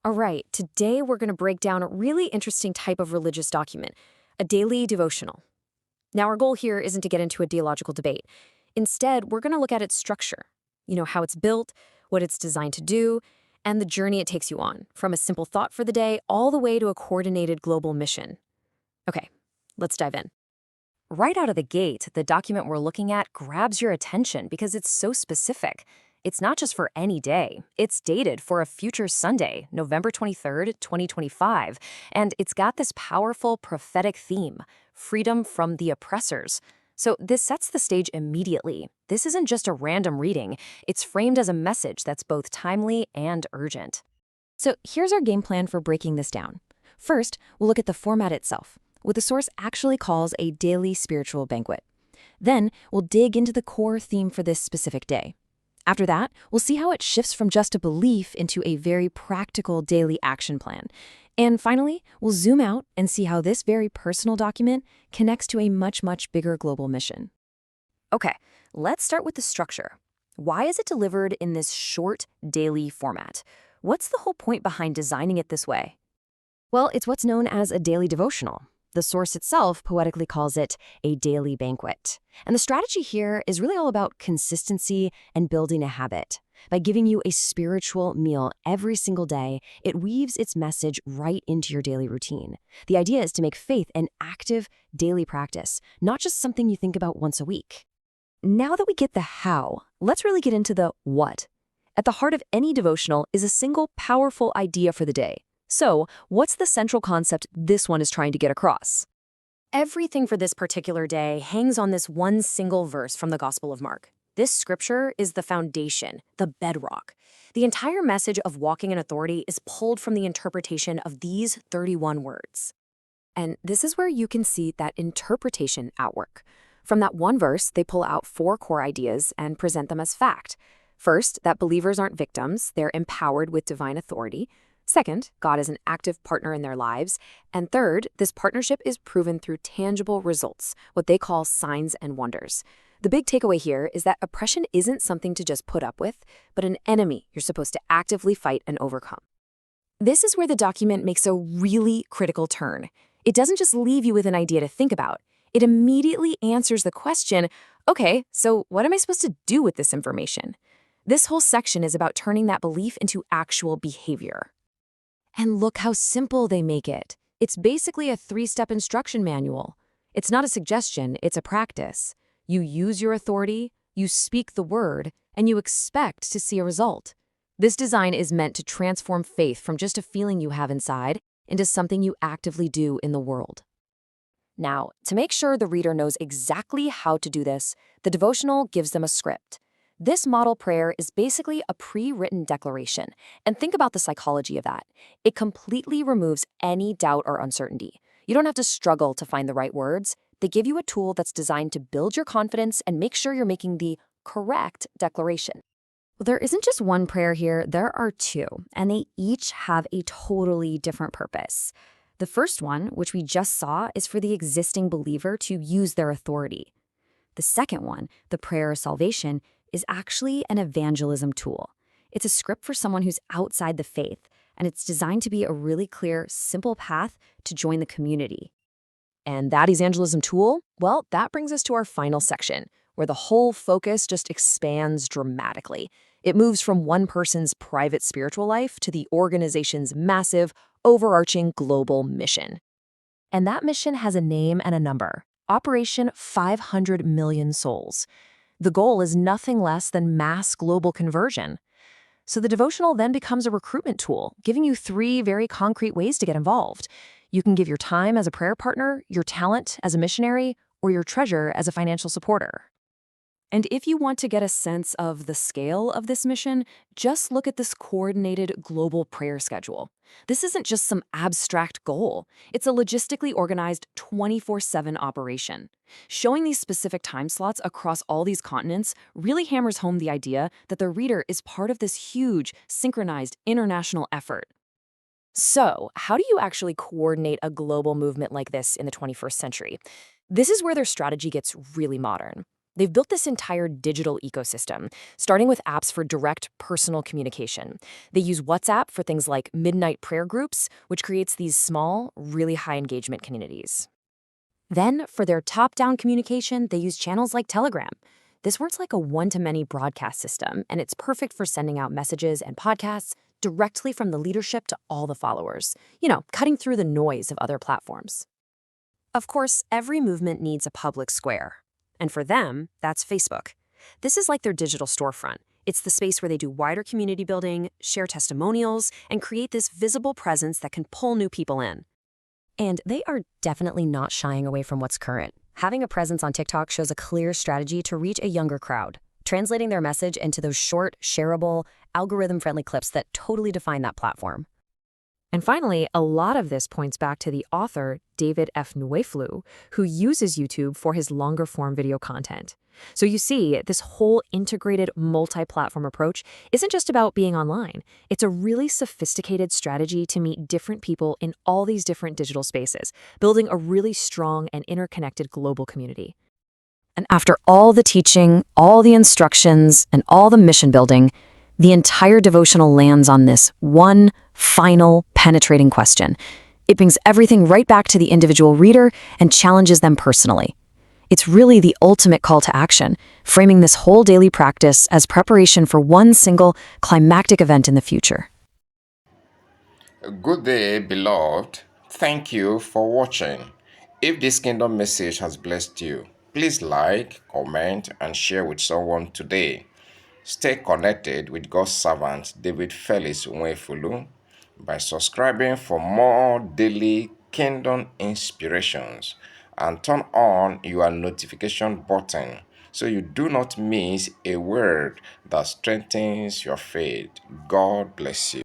All right, today we're going to break down a really interesting type of religious document, a daily devotional. Now, our goal here isn't to get into a theological debate. Instead, we're going to look at its structure, how it's built, what it's designed to do, and the journey it takes you on, from a simple thought for the day all the way to a coordinated global mission. Okay, let's dive in. Right out of the gate, the document we're looking at grabs your attention because it's so specific. It's not just for any day. It's dated for a future Sunday, November 23rd, 2025, and it's got this powerful prophetic theme, freedom from the oppressors. So this sets the stage immediately. This isn't just a random reading. It's framed as a message that's both timely and urgent. So here's our game plan for breaking this down. First, we'll look at the format itself, what the source actually calls a daily spiritual banquet. Then, we'll dig into the core theme for this specific day. After that, we'll see how it shifts from just a belief into a very practical daily action plan. And finally, we'll zoom out and see how this very personal document connects to a much, much bigger global mission. Okay, let's start with the structure. Why is it delivered in this short daily format? What's the whole point behind designing it this way? Well, it's what's known as a daily devotional. The source itself poetically calls it a daily banquet. And the strategy here is really all about consistency and building a habit. By giving you a spiritual meal every single day, it weaves its message right into your daily routine. The idea is to make faith an active daily practice, not just something you think about once a week. Now that we get the how, let's really get into the what. At the heart of any devotional is a single powerful idea for the day. So, what's the central concept this one is trying to get across? Everything for this particular day hangs on this one single verse from the Gospel of Mark. This scripture is the foundation, the bedrock. The entire message of walking in authority is pulled from the interpretation of these 31 words. And this is where you can see that interpretation at work. From that one verse, they pull out 4 core ideas and present them as fact. First, that believers aren't victims, they're empowered with divine authority. Second, God is an active partner in their lives. And third, this partnership is proven through tangible results, what they call signs and wonders. The big takeaway here is that oppression isn't something to just put up with, but an enemy you're supposed to actively fight and overcome. This is where the document makes a really critical turn. It doesn't just leave you with an idea to think about. It immediately answers the question, okay, so what am I supposed to do with this information? This whole section is about turning that belief into actual behavior. And look how simple they make it. It's basically a 3-step instruction manual. It's not a suggestion, it's a practice. You use your authority, you speak the word, and you expect to see a result. This design is meant to transform faith from just a feeling you have inside into something you actively do in the world. Now, to make sure the reader knows exactly how to do this, the devotional gives them a script. This model prayer is basically a pre-written declaration, and think about the psychology of that. It completely removes any doubt or uncertainty. You don't have to struggle to find the right words. They give you a tool that's designed to build your confidence and make sure you're making the correct declaration. Well, there isn't just one prayer here, there are 2, and they each have a totally different purpose. The first one, which we just saw, is for the existing believer to use their authority. The second one, the prayer of salvation, is actually an evangelism tool. It's a script for someone who's outside the faith, and it's designed to be a really clear, simple path to join the community. And that evangelism tool, well, that brings us to our final section, where the whole focus just expands dramatically. It moves from one person's private spiritual life to the organization's massive, overarching global mission. And that mission has a name and a number: Operation 500 Million Souls. The goal is nothing less than mass global conversion. So the devotional then becomes a recruitment tool, giving you 3 very concrete ways to get involved. You can give your time as a prayer partner, your talent as a missionary, or your treasure as a financial supporter. And if you want to get a sense of the scale of this mission, just look at this coordinated global prayer schedule. This isn't just some abstract goal. It's a logistically organized 24/7 operation. Showing these specific time slots across all these continents really hammers home the idea that the reader is part of this huge, synchronized international effort. So, how do you actually coordinate a global movement like this in the 21st century? This is where their strategy gets really modern. They've built this entire digital ecosystem, starting with apps for direct personal communication. They use WhatsApp for things like midnight prayer groups, which creates these small, really high engagement communities. Then, for their top down communication, they use channels like Telegram. This works like a one to many broadcast system, and it's perfect for sending out messages and podcasts directly from the leadership to all the followers, cutting through the noise of other platforms. Of course, every movement needs a public square. And for them, that's Facebook. This is like their digital storefront. It's the space where they do wider community building, share testimonials, and create this visible presence that can pull new people in. And they are definitely not shying away from what's current. Having a presence on TikTok shows a clear strategy to reach a younger crowd, translating their message into those short, shareable, algorithm-friendly clips that totally define that platform. And finally, a lot of this points back to the author, David F. Nueflu, who uses YouTube for his longer-form video content. So you see, this whole integrated multi-platform approach isn't just about being online. It's a really sophisticated strategy to meet different people in all these different digital spaces, building a really strong and interconnected global community. And after all the teaching, all the instructions, and all the mission building, the entire devotional lands on this one final penetrating question. It brings everything right back to the individual reader and challenges them personally. It's really the ultimate call to action, framing this whole daily practice as preparation for one single climactic event in the future. Good day, beloved. Thank you for watching. If this kingdom message has blessed you, please like, comment, and share with someone today. Stay connected with God's servant David Felix Nwefulu by subscribing for more daily kingdom inspirations and turn on your notification button so you do not miss a word that strengthens your faith. God bless you.